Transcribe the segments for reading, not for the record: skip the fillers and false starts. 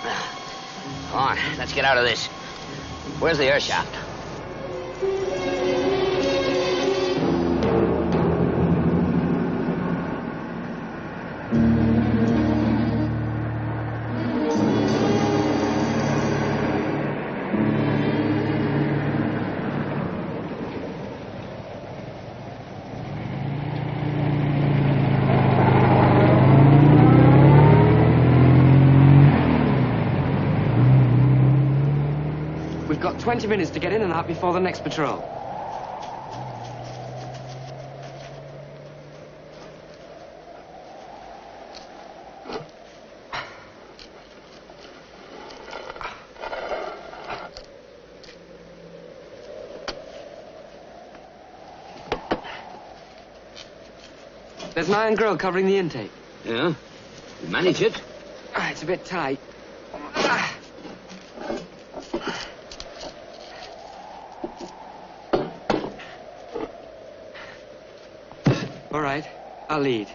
Come on, let's get out of this. Where's the air shaft? We've got 20 minutes to get in and out before the next patrol. There's an iron grill covering the intake. Yeah? You manage it? It's a bit tight. All right, I'll lead.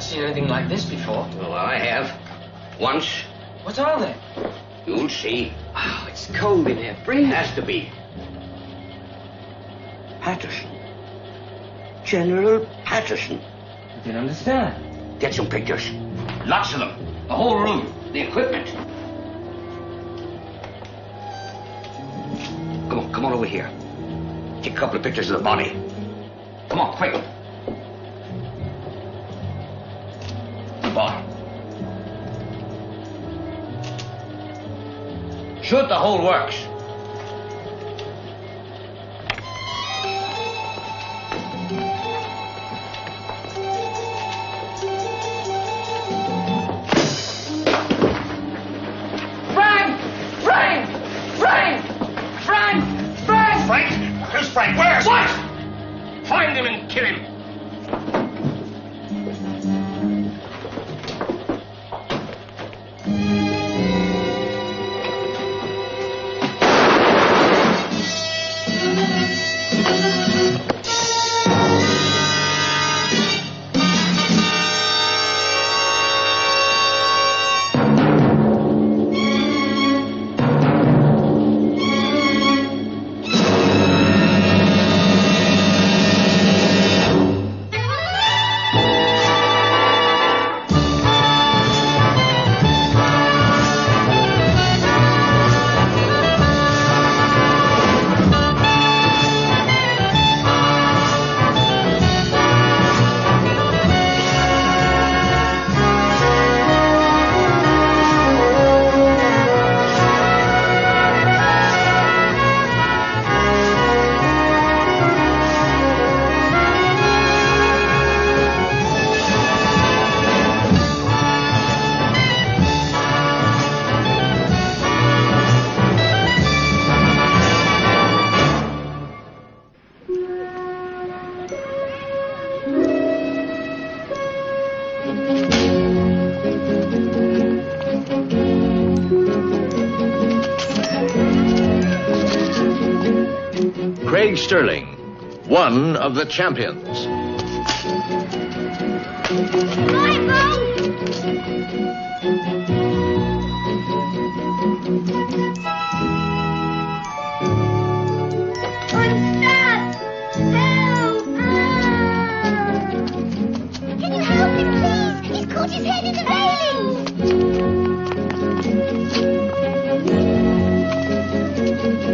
Seen anything like this before? Well, I have. Once. What are they? You'll see. Oh, it's cold in here. Breathe. Has to be. Patterson. General Patterson. I didn't understand. Get some pictures. Lots of them. The whole room. The equipment. Come on over here. Take a couple of pictures of the body. Come on, quick. Shoot the whole works. Frank! Frank! Frank! Frank! Frank! Frank? Who's Frank? Where? What? Find him and kill him. Craig Sterling, one of the champions.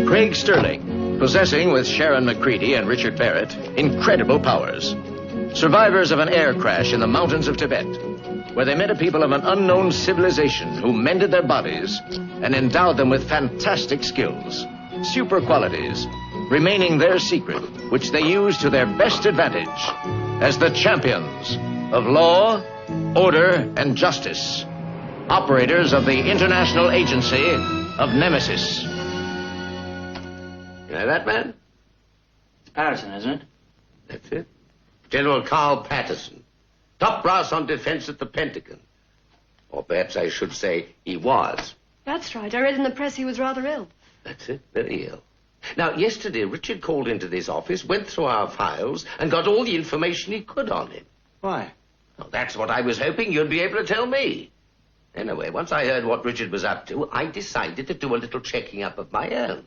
Craig Sterling, possessing with Sharon McCready and Richard Barrett incredible powers. Survivors of an air crash in the mountains of Tibet, where they met a people of an unknown civilization who mended their bodies and endowed them with fantastic skills, super qualities, remaining their secret, which they used to their best advantage as the champions of law, order, and justice. operators of the International Agency of Nemesis. You know that man? Patterson, isn't it? That's it. General Carl Patterson. Top brass on defense at the Pentagon. Or perhaps I should say he was. That's right. I read in the press he was rather ill. That's it. Very ill. Now, yesterday, Richard called into this office, went through our files, and got all the information he could on him. Why? Well, that's what I was hoping you'd be able to tell me. Anyway, once I heard what Richard was up to, I decided to do a little checking up of my own.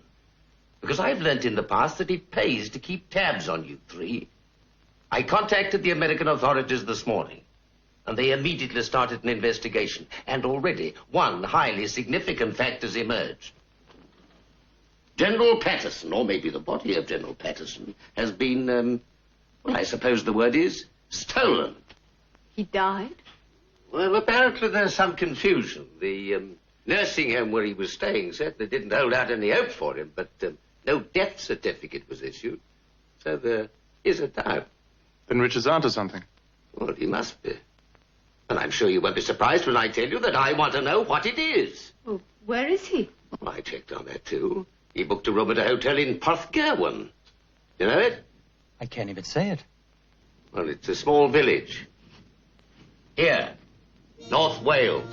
Because I've learnt in the past that it pays to keep tabs on you three. I contacted the American authorities this morning, and they immediately started an investigation. And already one highly significant fact has emerged. General Patterson, or maybe the body of General Patterson, has been, well, I suppose the word is, stolen. He died? Well, apparently there's some confusion. The nursing home where he was staying certainly didn't hold out any hope for him, but no death certificate was issued. So there is a doubt. Then Richard's onto something. Well, he must be. And I'm sure you won't be surprised when I tell you that I want to know what it is. Well, where is he? Well, I checked on that, too. He booked a room at a hotel in Porthgurwan. You know it? I can't even say it. Well, it's a small village. Here, North Wales.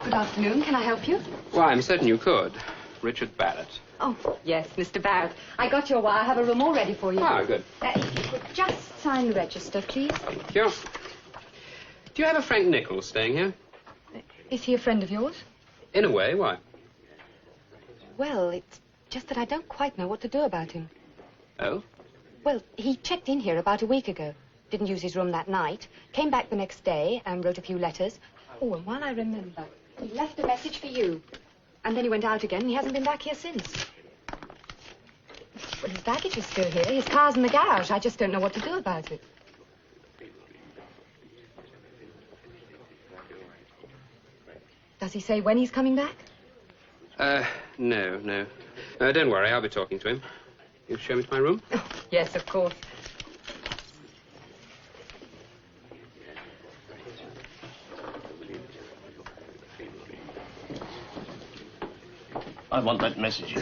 Good afternoon. Can I help you? Why, I'm certain you could. Richard Barrett. Oh, yes, Mr. Barrett. I got your wire. I have a room all ready for you. Ah, good. If you could just sign the register, please. Thank you. Do you have a Frank Nichols staying here? Is he a friend of yours? In a way, why? Well, it's just that I don't quite know what to do about him. Oh? Well, he checked in here about a week ago. Didn't use his room that night. Came back the next day and wrote a few letters. Oh, and while I remember, he left a message for you. And then he went out again, and he hasn't been back here since. Well, his baggage is still here. His car's in the garage. I just don't know what to do about it. Does he say when he's coming back? No. Don't worry, I'll be talking to him. You'll show me to my room? Oh, yes, of course. I want that message.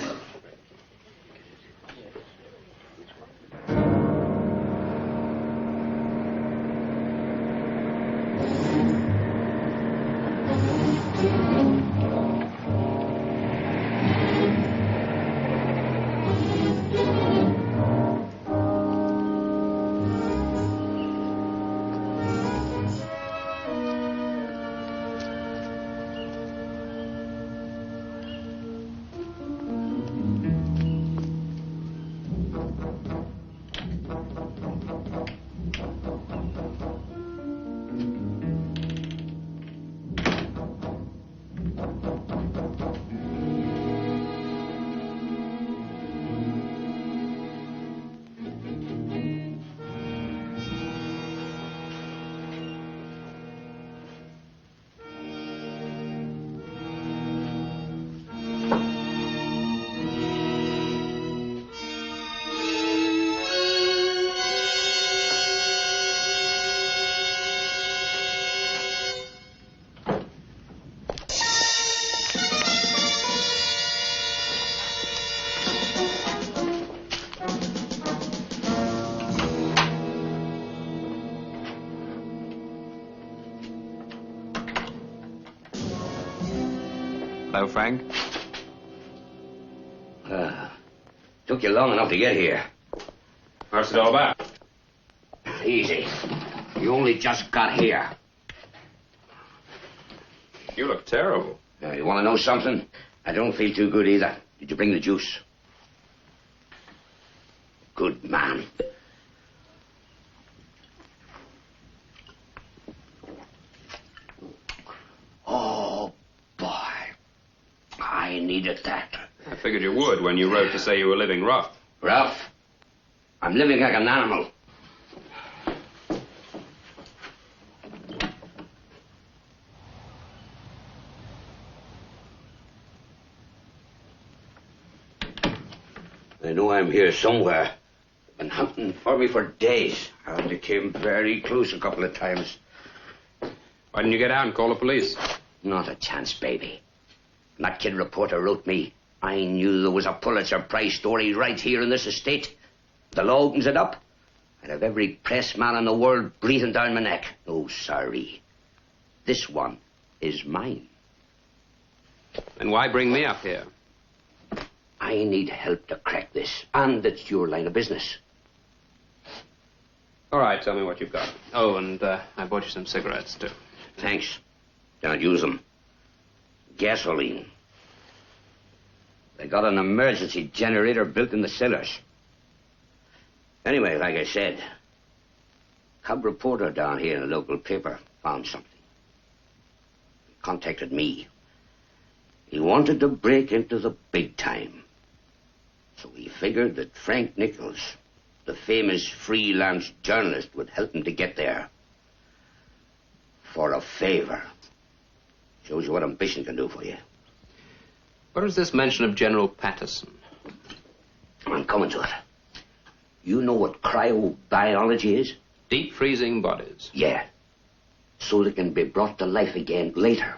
Hello, Frank. Took you long enough to get here. What's it all about? Easy. You only just got here. You look terrible. You want to know something? I don't feel too good either. Did you bring the juice? Good man. Oh, boy. I needed that. I figured you would when you wrote to say you were living rough. Rough? I'm living like an animal. I know I'm here somewhere. They've been hunting for me for days. And they came very close a couple of times. Why didn't you get out and call the police? Not a chance, baby. When that kid reporter wrote me, I knew there was a Pulitzer Prize story right here in this estate. The law opens it up. I'd have every press man in the world breathing down my neck. Oh, sorry. This one is mine. Then why bring me up here? I need help to crack this, and it's your line of business. All right, tell me what you've got. Oh, and I bought you some cigarettes, too. Thanks. Don't use them. Gasoline. They got an emergency generator built in the cellars. Anyway, like I said, cub reporter down here in the local paper found something. He contacted me. He wanted to break into the big time. So he figured that Frank Nichols, the famous freelance journalist, would help him to get there. For a favor. Shows you what ambition can do for you. What is this mention of General Patterson? I'm coming to it. You know what cryobiology is? Deep freezing bodies. Yeah. So they can be brought to life again later.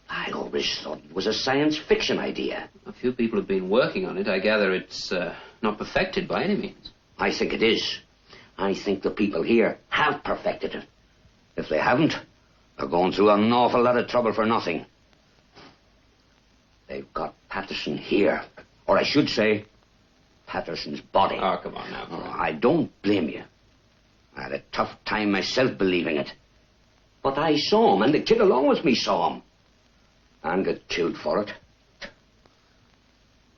I always thought it was a science fiction idea. A few people have been working on it. I gather it's not perfected by any means. I think it is. I think the people here have perfected it. If they haven't, they're going through an awful lot of trouble for nothing. They've got Patterson here. Or I should say, Patterson's body. Oh, come on now. Oh, I don't blame you. I had a tough time myself believing it. But I saw him, and the kid along with me saw him. And got killed for it.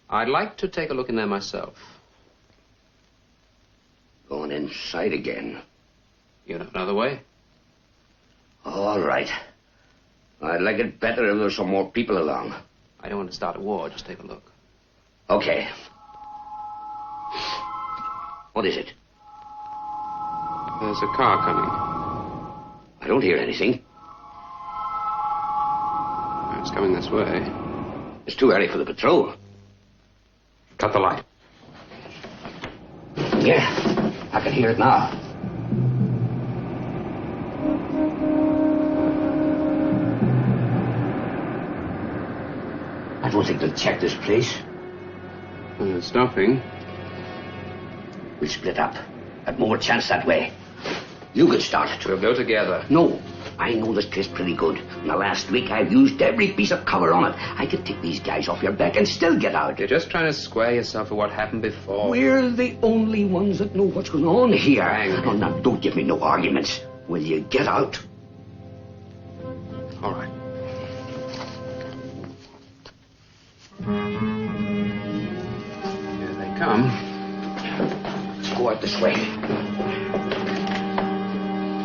I'd like to take a look in there myself. Going inside again. You know another way? All right. I'd like it better if there were some more people along. I don't want to start a war. Just take a look. Okay. What is it? There's a car coming. I don't hear anything. It's coming this way. It's too early for the patrol. Cut the light. Yeah, I can hear it now. I don't think they'll check this place. Well, they're stopping. We'll split up. Have more chance that way. You can start it. We'll go together. No, I know this place pretty good. In the last week, I've used every piece of cover on it. I could take these guys off your back and still get out. You're just trying to square yourself for what happened before. We're the only ones that know what's going on here. Hank. Oh, now, don't give me no arguments. Will you get out? All right. Here they come. Let's go out this way.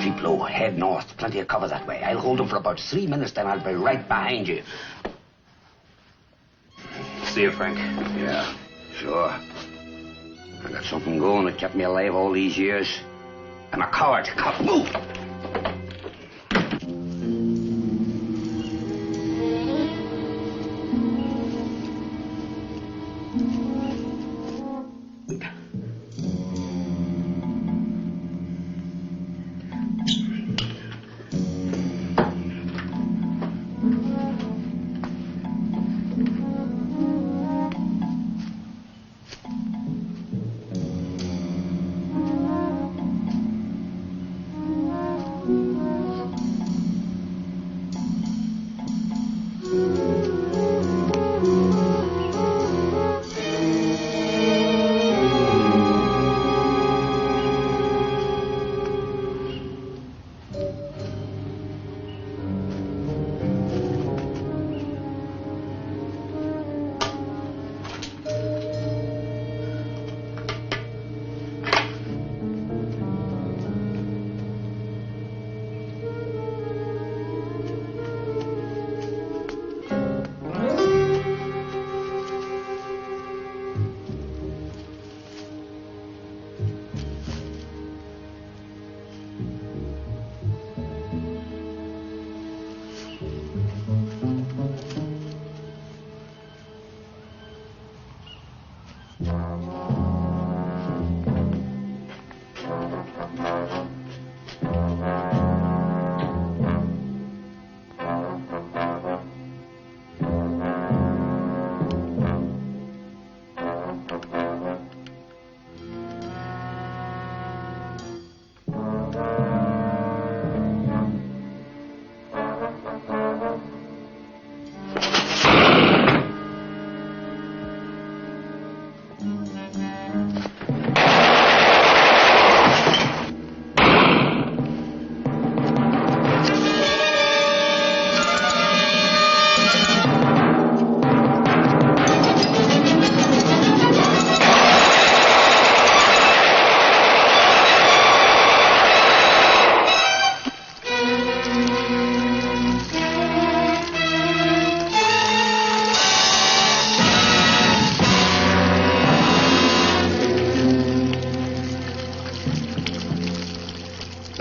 Keep low, head north. Plenty of cover that way. I'll hold them for about 3 minutes, then I'll be right behind you. See you, Frank. Yeah, sure. I got something going that kept me alive all these years. I'm a coward. Move!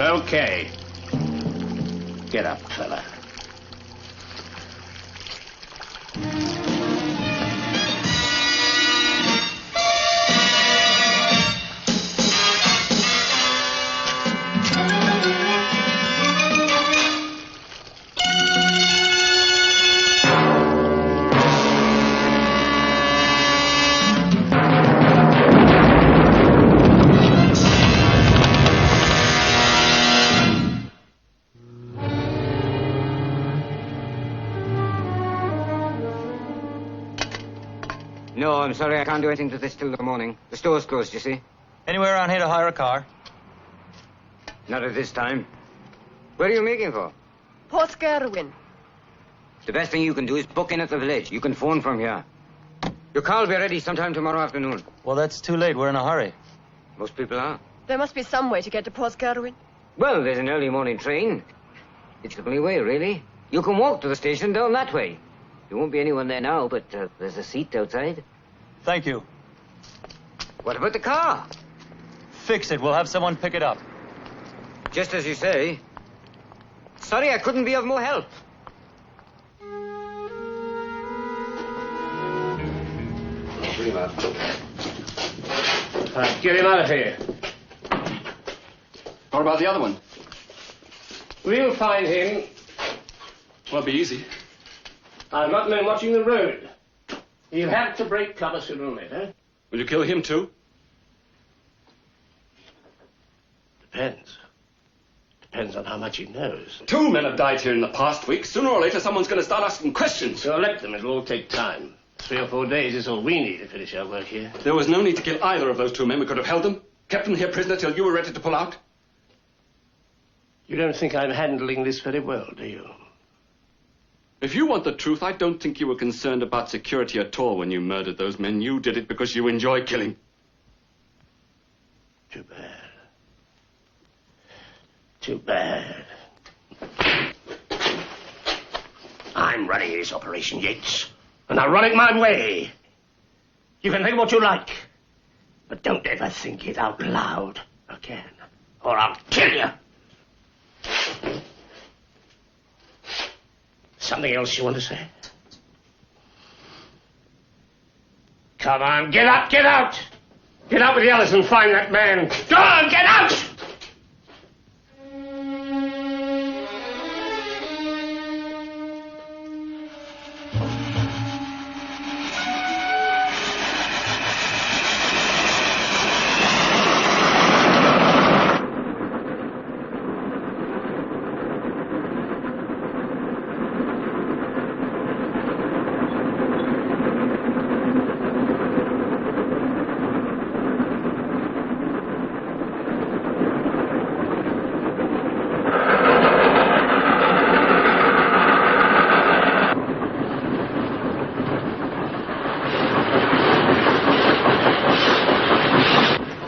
Okay. Get up, fella. No, I'm sorry, I can't do anything to this till the morning. The store's closed, you see. Anywhere around here to hire a car? Not at this time. Where are you making for? Port Gerwin. The best thing you can do is book in at the village. You can phone from here. Your car will be ready sometime tomorrow afternoon. Well, that's too late. We're in a hurry. Most people are. There must be some way to get to Port Gerwin. Well, there's an early morning train. It's the only way, really. You can walk to the station down that way. There won't be anyone there now, but there's a seat outside. Thank you. What about the car? Fix it. We'll have someone pick it up. Just as you say. Sorry I couldn't be of more help. Bring him out. Get him out of here. What about the other one? We'll find him. Won't be easy. I'm not men watching the road. He'll have to break cover sooner or later. Will you kill him too? Depends. Depends on how much he knows. 2 men have died here in the past week. Sooner or later, someone's going to start asking questions. So let them. It'll all take time. 3 or 4 days is all we need to finish our work here. There was no need to kill either of those 2 men. We could have held them, kept them here prisoner till you were ready to pull out. You don't think I'm handling this very well, do you? If you want the truth, I don't think you were concerned about security at all when you murdered those men. You did it because you enjoy killing. Too bad. Too bad. I'm running this operation, Yates. And I'll run it my way. You can think what you like. But don't ever think it out loud again. Or I'll kill you. Something else you want to say? Come on, get up, get out! Get out with the others and find that man. Go on, get out!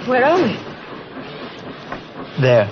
Where are we? There.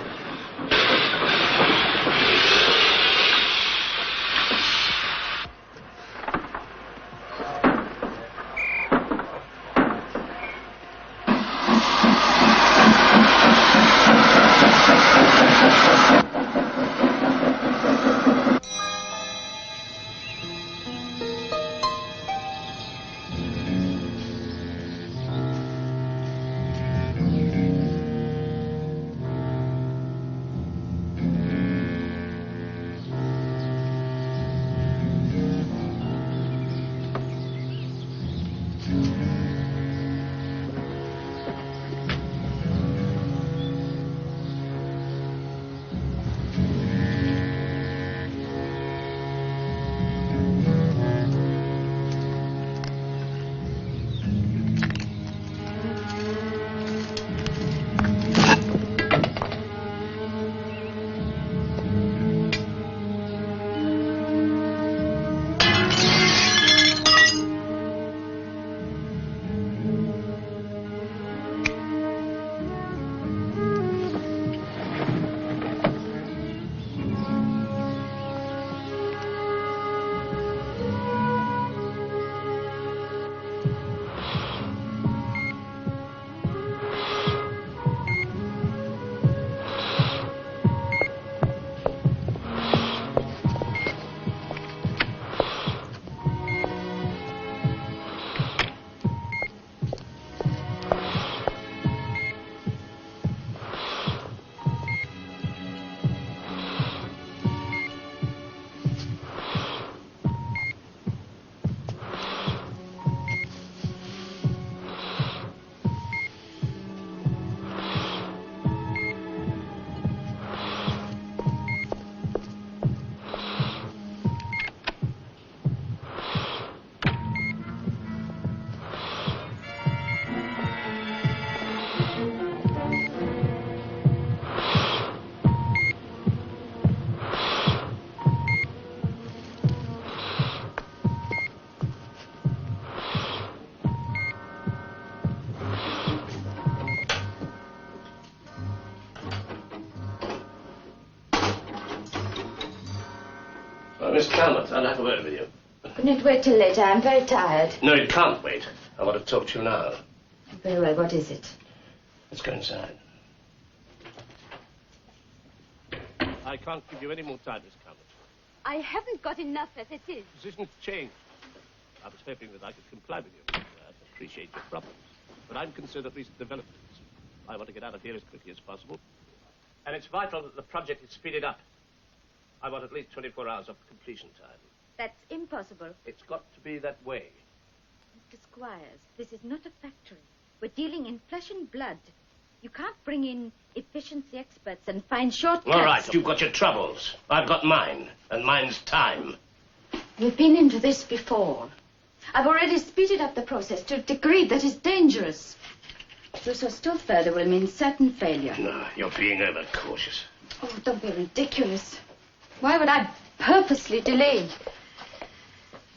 Calvert, I'd like a word with you. Couldn't it wait till later? I'm very tired. No, it can't wait. I want to talk to you now. Very well, what is it? Let's go inside. I can't give you any more time, Miss Calvert. I haven't got enough as it is. The position's changed. I was hoping that I could comply with you. I appreciate your problems. But I'm concerned at recent developments. I want to get out of here as quickly as possible. And it's vital that the project is speeded up. I want at least 24 hours of completion time. That's impossible. It's got to be that way. Mr. Squires, this is not a factory. We're dealing in flesh and blood. You can't bring in efficiency experts and find shortcuts. All right, you've got your troubles. I've got mine, and mine's time. We've been into this before. I've already speeded up the process to a degree that is dangerous. To go still further will mean certain failure. No, you're being overcautious. Oh, don't be ridiculous. Why would I purposely delay?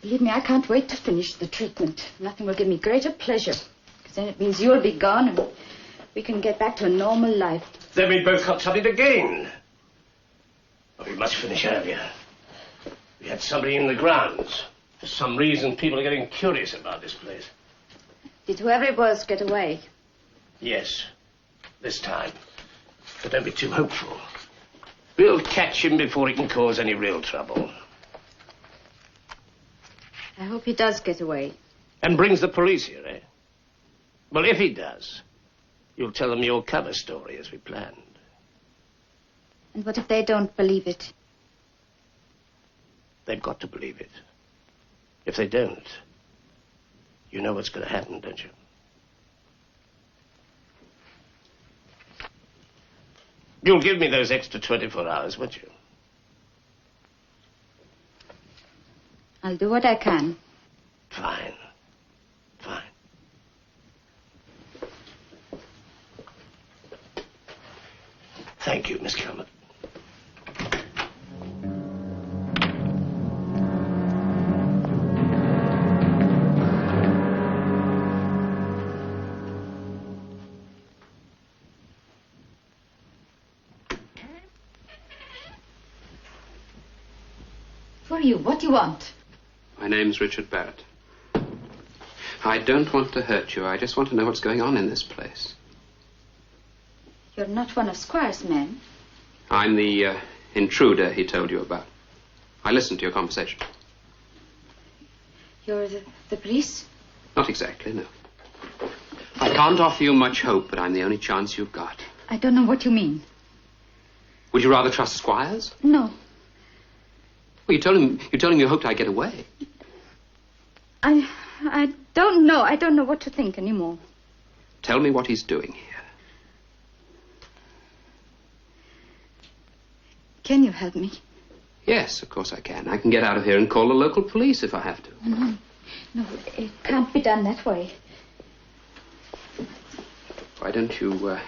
Believe me, I can't wait to finish the treatment. Nothing will give me greater pleasure. Because then it means you'll be gone and we can get back to a normal life. Then we both got something to gain. But we must finish earlier. We had somebody in the grounds. For some reason, people are getting curious about this place. Did whoever it was get away? Yes, this time. But don't be too hopeful. We'll catch him before he can cause any real trouble. I hope he does get away. And brings the police here, eh? Well, if he does, you'll tell them your cover story as we planned. And what if they don't believe it? They've got to believe it. If they don't, you know what's going to happen, don't you? You'll give me those extra 24 hours, won't you? I'll do what I can. Fine. Fine. Thank you, Miss Calvert. Who are you? What do you want? My name's Richard Barrett. I don't want to hurt you. I just want to know what's going on in this place. You're not one of Squire's men. I'm the intruder he told you about. I listened to your conversation. You're the police? Not exactly, no. I can't offer you much hope, but I'm the only chance you've got. I don't know what you mean. Would you rather trust Squires? No. Well, you told him you hoped I'd get away. I don't know. I don't know what to think anymore. Tell me what he's doing here. Can you help me? Yes, of course I can. I can get out of here and call the local police if I have to. No, it can't be done that way. Why don't you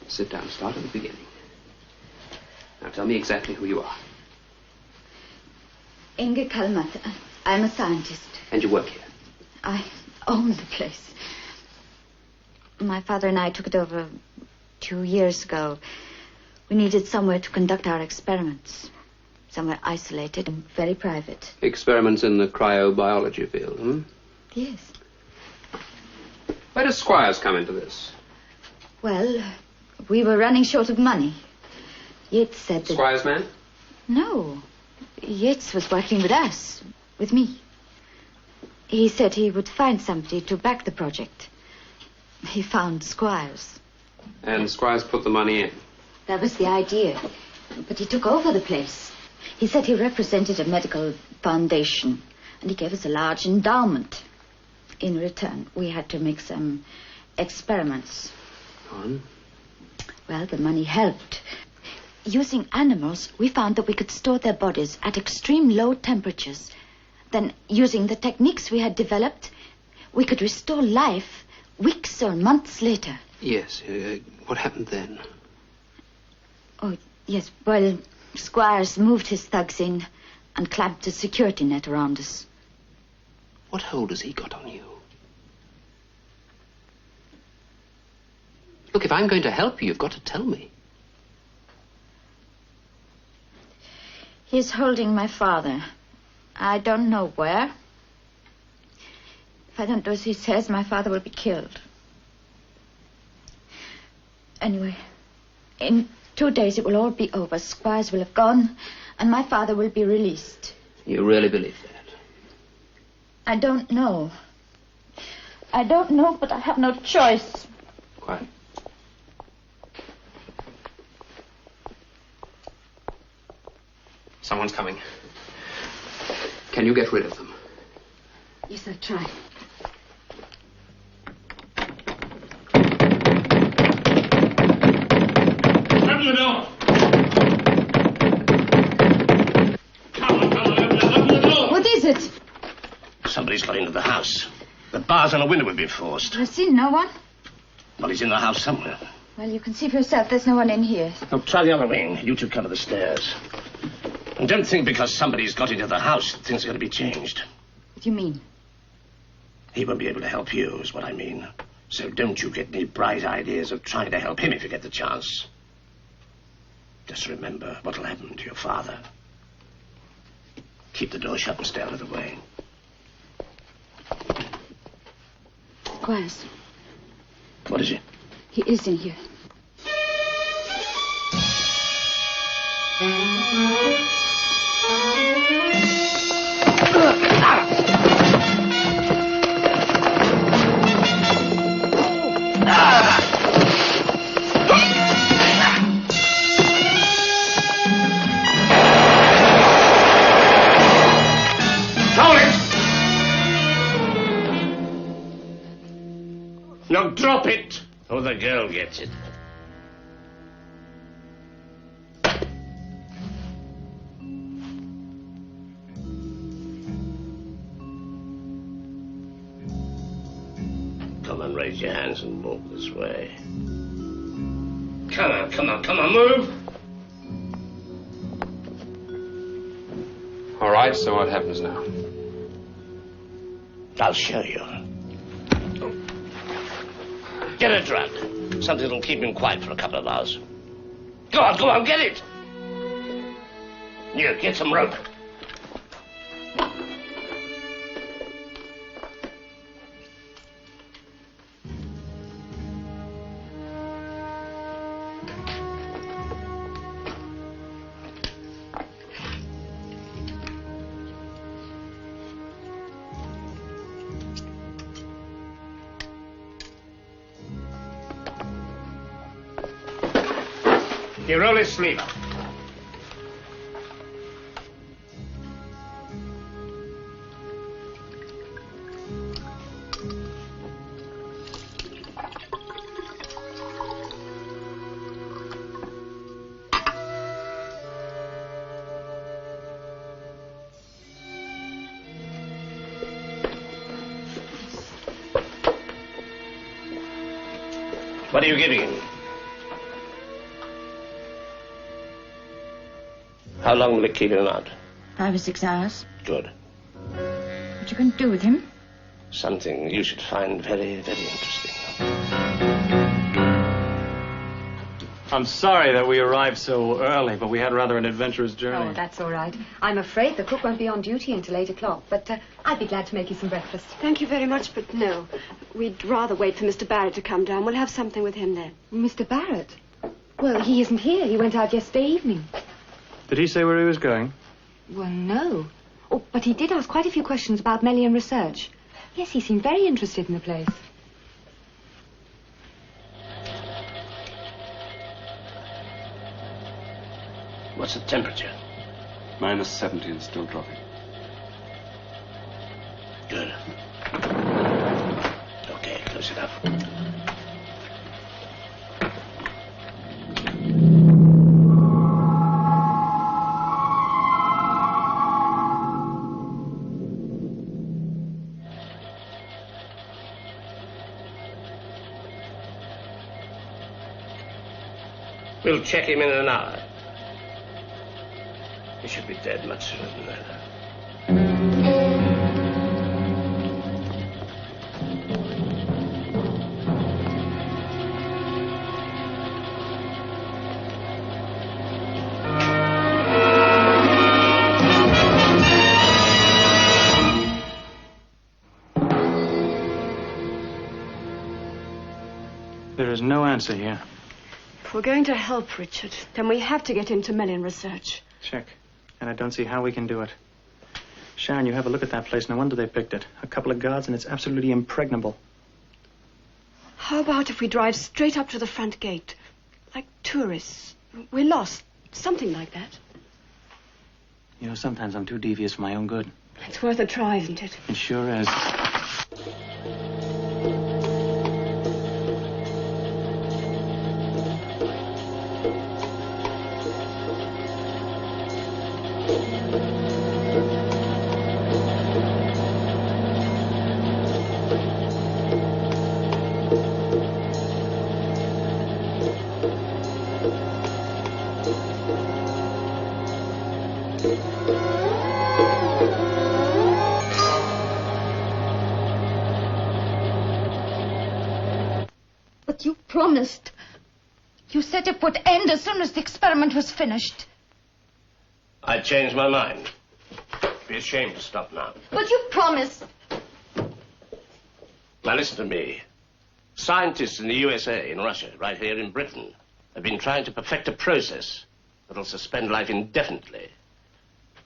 sit down, start at the beginning. Now tell me exactly who you are. Inge Kalmat. I'm a scientist. And you work here? I own the place. My father and I took it over 2 years ago. We needed somewhere to conduct our experiments. Somewhere isolated and very private. Experiments in the cryobiology field, hmm? Yes. Where does Squires come into this? Well, we were running short of money. Yates said that... Squires' man? No. Yates was working with us. With me. He said he would find somebody to back the project. He found Squires. And Squires put the money in? That was the idea. But he took over the place. He said he represented a medical foundation, and he gave us a large endowment. In return, we had to make some experiments. On? Well, the money helped. Using animals, we found that we could store their bodies at extreme low temperatures. Then, using the techniques we had developed, we could restore life weeks or months later. Yes. What happened then? Oh, yes. Well, Squires moved his thugs in and clamped a security net around us. What hold has he got on you? Look, if I'm going to help you, you've got to tell me. He's holding my father. I don't know where. If I don't do as he says, my father will be killed. Anyway, in 2 days it will all be over. Squires will have gone, and my father will be released. You really believe that? I don't know. I don't know, but I have no choice. Quiet. Someone's coming. Can you get rid of them? Yes, I'll try. Open the door! Come on, open the door! What is it? Somebody's got into the house. The bars on the window have been forced. I've seen no one. Well, he's in the house somewhere. Well, you can see for yourself there's no one in here. Now, try the other wing. You two cover the stairs. And don't think because somebody's got into the house that things are going to be changed. What do you mean? He won't be able to help you, is what I mean. So don't you get any bright ideas of trying to help him if you get the chance. Just remember what'll happen to your father. Keep the door shut and stay out of the way. Squires, What is it? he is in here. Now drop it, or the girl gets it. Come on, raise your hands and walk this way. Come on, come on, come on, move! All right, so what happens now? I'll show you. Get a drug. Something that'll keep him quiet for a couple of hours. Go on, get it! Here, get some rope. You roll his sleeve up. What are you giving him? How long will it keep him out? 5 or 6 hours. Good. What you going to do with him? Something you should find very, very interesting. I'm sorry that we arrived so early, but we had rather an adventurous journey. Oh, that's all right. I'm afraid the cook won't be on duty until 8 o'clock, but I'd be glad to make you some breakfast. Thank you very much, but no. We'd rather wait for Mr. Barrett to come down. We'll have something with him then. Mr. Barrett? Well, he isn't here. He went out yesterday evening. Did he say where he was going? Well, no. Oh, but he did ask quite a few questions about Melian research. Yes, he seemed very interested in the place. What's the temperature? -70 and still dropping. Good. Okay, close it up. We'll check him in an hour. He should be dead much sooner than that. There is no answer here. If we're going to help Richard, then we have to get into Melian research. Check. And I don't see how we can do it. Sharon, you have a look at that place. No wonder they picked it. A couple of guards, and it's absolutely impregnable. How about if we drive straight up to the front gate? Like tourists. We're lost. Something like that. You know, sometimes I'm too devious for my own good. It's worth a try, isn't it? It sure is. But you promised. You said to put end as soon as the experiment was finished. I changed my mind. Be ashamed to stop now. But you promised. Now listen to me. Scientists in the USA, in Russia, right here in Britain, have been trying to perfect a process that'll suspend life indefinitely.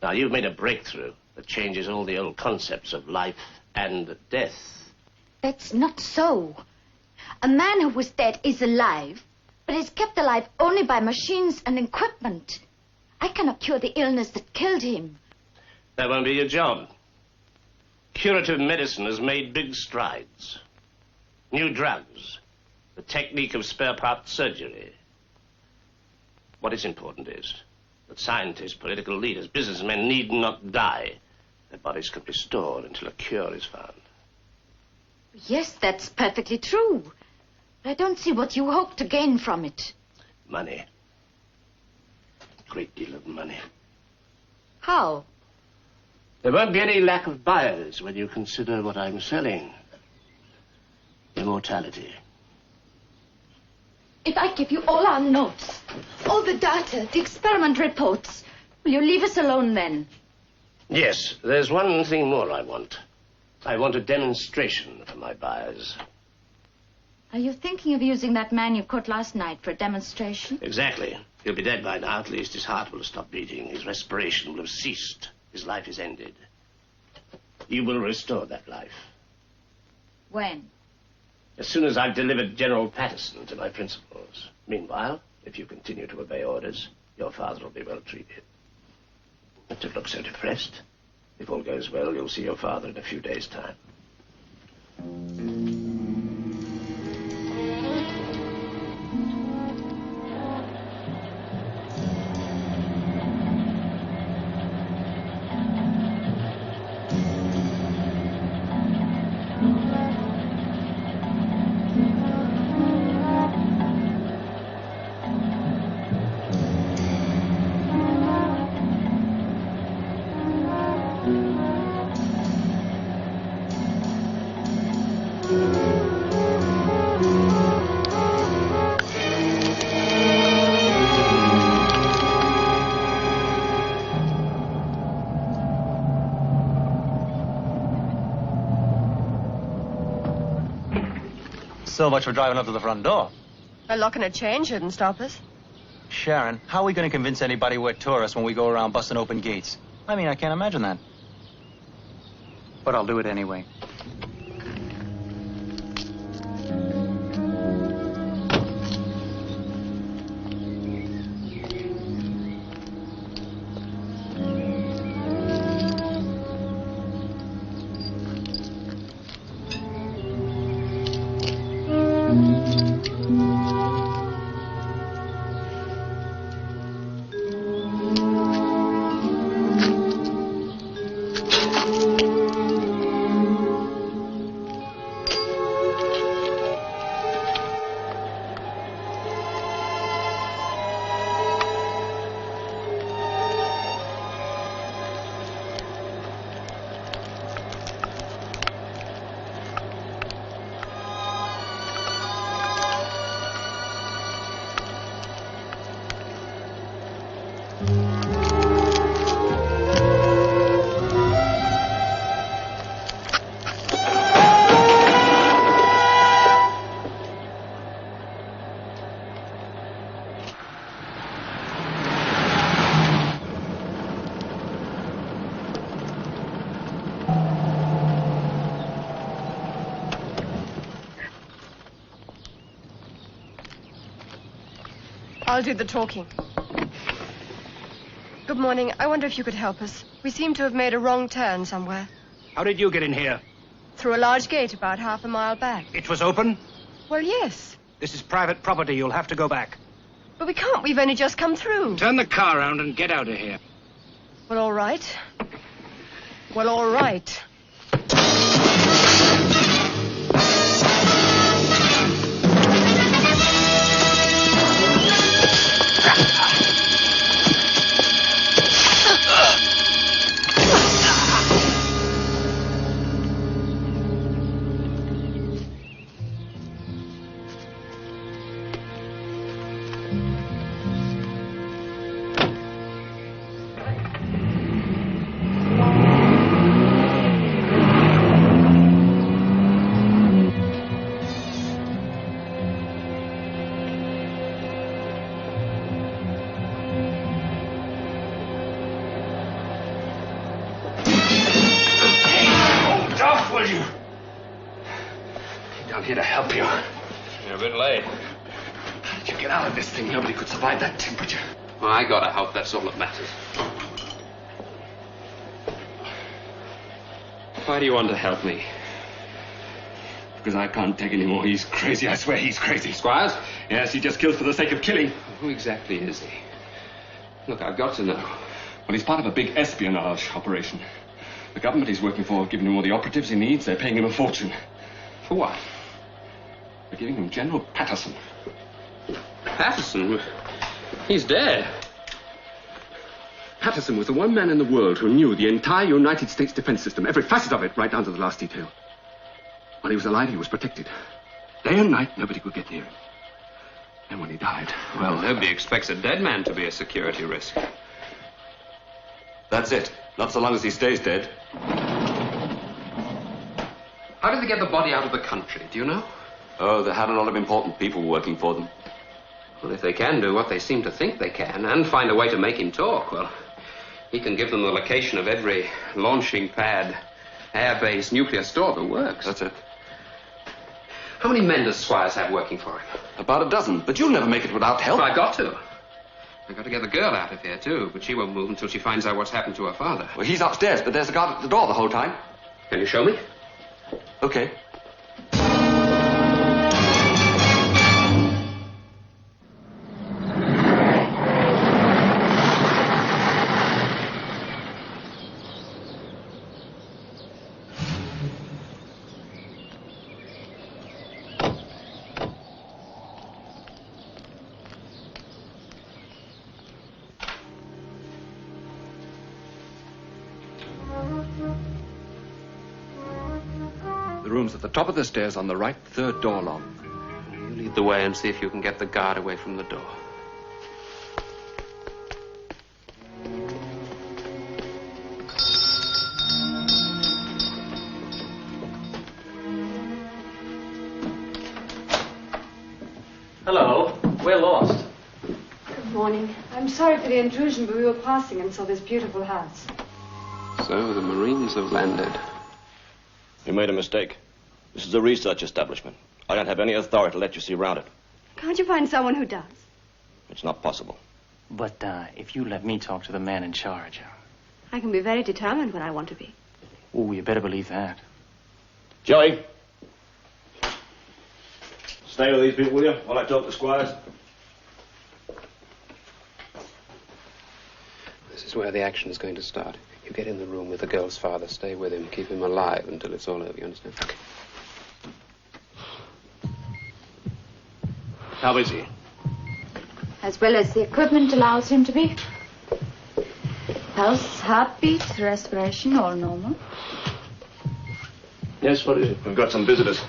Now, you've made a breakthrough that changes all the old concepts of life and death. That's not so. A man who was dead is alive, but is kept alive only by machines and equipment. I cannot cure the illness that killed him. That won't be your job. Curative medicine has made big strides. New drugs, the technique of spare part surgery. What is important is that scientists, political leaders, businessmen need not die. Their bodies can be stored until a cure is found. Yes, that's perfectly true. But I don't see what you hope to gain from it. Money. A great deal of money. How? There won't be any lack of buyers when you consider what I'm selling. Immortality. If I give you all our notes, all the data, the experiment reports, will you leave us alone then? Yes, there's one thing more I want. I want a demonstration for my buyers. Are you thinking of using that man you caught last night for a demonstration? Exactly. He'll be dead by now. At least his heart will have stopped beating. His respiration will have ceased. His life is ended. You will restore that life. When? As soon as I've delivered General Patterson to my principals. Meanwhile, if you continue to obey orders, your father will be well treated. But don't look so depressed. If all goes well, you'll see your father in a few days' time. So much for driving up to the front door. A lock and a chain shouldn't stop us. Sharon, how are we going to convince anybody we're tourists when we go around busting open gates? I mean, I can't imagine that. But I'll do it anyway. I'll do the talking. Good morning. I wonder if you could help us. We seem to have made a wrong turn somewhere. How did you get in here? Through a large gate about half a mile back. It was open? Well, yes. This is private property. You'll have to go back. But we can't. We've only just come through. Turn the car around and get out of here. Well, all right. Well, all right. I'm here to help you. You're a bit late. How did you get out of this thing? Nobody could survive that temperature. Well, I gotta help. That's all that matters. Why do you want to help me? Because I can't take any more. He's crazy. I swear he's crazy. Squires? Yes, he just kills for the sake of killing. Who exactly is he? Look, I've got to know. Well, he's part of a big espionage operation. The government he's working for have given him all the operatives he needs. They're paying him a fortune. For what? They're giving him General Patterson. Patterson? He's dead. Patterson was the one man in the world who knew the entire United States defense system, every facet of it, right down to the last detail. While he was alive, he was protected. Day and night, nobody could get near him. And when he died, well... Nobody expects a dead man to be a security risk. That's it. Not so long as he stays dead. How did they get the body out of the country? Do you know? Oh, they had a lot of important people working for them. Well, if they can do what they seem to think they can and find a way to make him talk, well, he can give them the location of every launching pad, airbase, nuclear store that works. That's it. How many men does Squires have working for him? About a dozen, but you'll never make it without help. Well, I've got to. I've got to get the girl out of here, too, but she won't move until she finds out what's happened to her father. Well, he's upstairs, but there's a guard at the door the whole time. Can you show me? Okay. The room's at the top of the stairs on the right, third door along. You lead the way and see if you can get the guard away from the door. Hello. We're lost. Good morning. I'm sorry for the intrusion, but we were passing and saw this beautiful house. So the Marines have landed. You made a mistake. This is a research establishment. I don't have any authority to let you see around it. Can't you find someone who does? It's not possible. But if you let me talk to the man in charge... I can be very determined when I want to be. Oh, you better believe that. Joey. Stay with these people, will you, while I talk to Squires? This is where the action is going to start. You get in the room with the girl's father. Stay with him. Keep him alive until it's all over. You understand? Okay. How is he? As well as the equipment allows him to be. Pulse, heartbeat, respiration, all normal. Yes, what is it? We've got some visitors.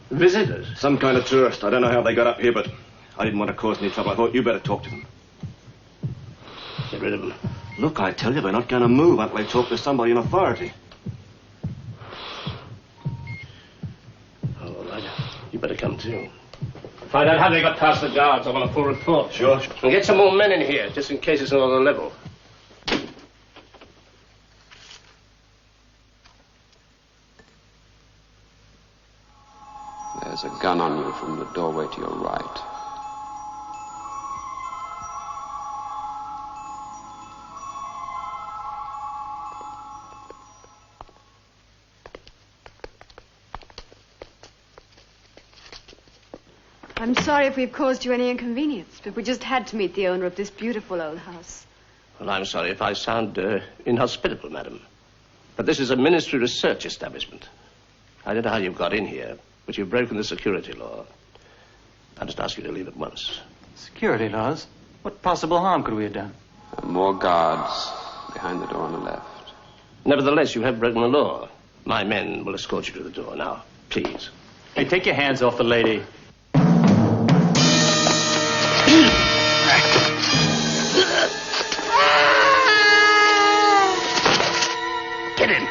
Visitors? Some kind of tourist. I don't know how they got up here, but I didn't want to cause any trouble. I thought you better talk to them. Get rid of them. Look, I tell you, they're not going to move until they talk to somebody in authority. All right. You better come too. Find out how they got past the guards. I want a full report. Sure. And get some more men in here, just in case it's another level. There's a gun on you from the doorway to your right. I'm sorry if we've caused you any inconvenience, but we just had to meet the owner of this beautiful old house. Well, I'm sorry if I sound inhospitable, madam. But this is a ministry research establishment. I don't know how you've got in here, but you've broken the security law. I just ask you to leave at once. Security laws? What possible harm could we have done? More guards behind the door on the left. Nevertheless, you have broken the law. My men will escort you to the door now. Please. Hey, take your hands off the lady. Get in.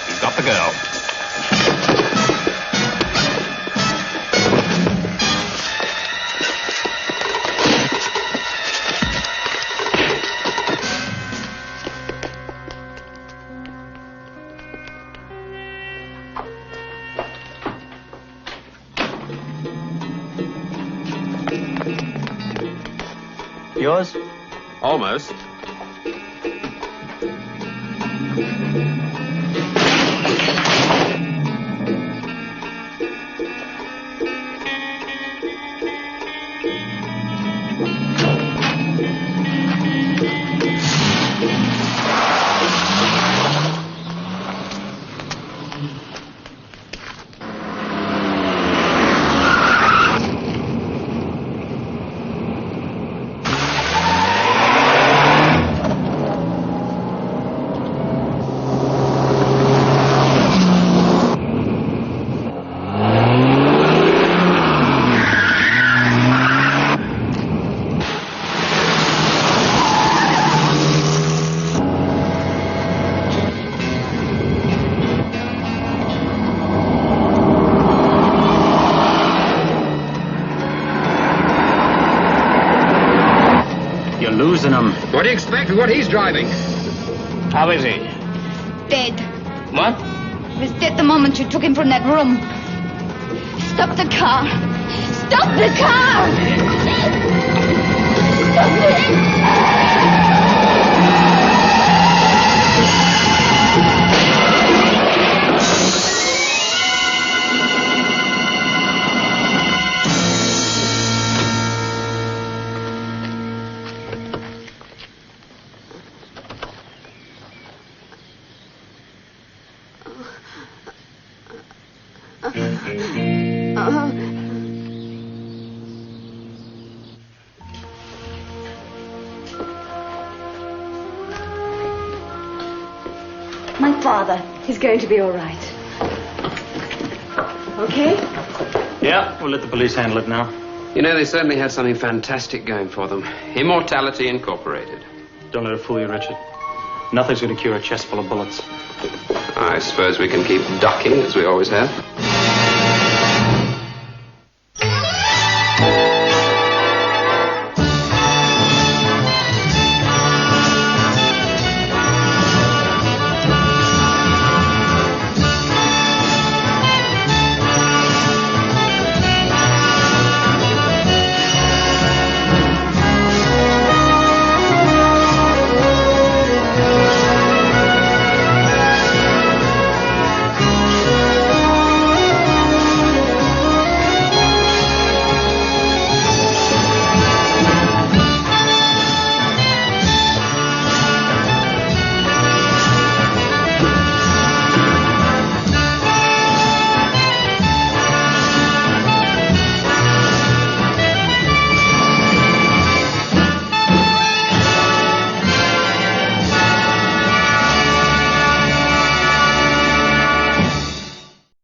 You've got the girl. Yours? Almost. Losing him. What do you expect with what he's driving? How is he? Dead. What? He was dead the moment you took him from that room. Stop the car. Stop the car! Stop it! My father. He's going to be all right. Okay? Yeah, we'll let the police handle it now. You know, they certainly have something fantastic going for them. Immortality Incorporated. Don't let it fool you, Richard. Nothing's going to cure a chest full of bullets. I suppose we can keep ducking as we always have.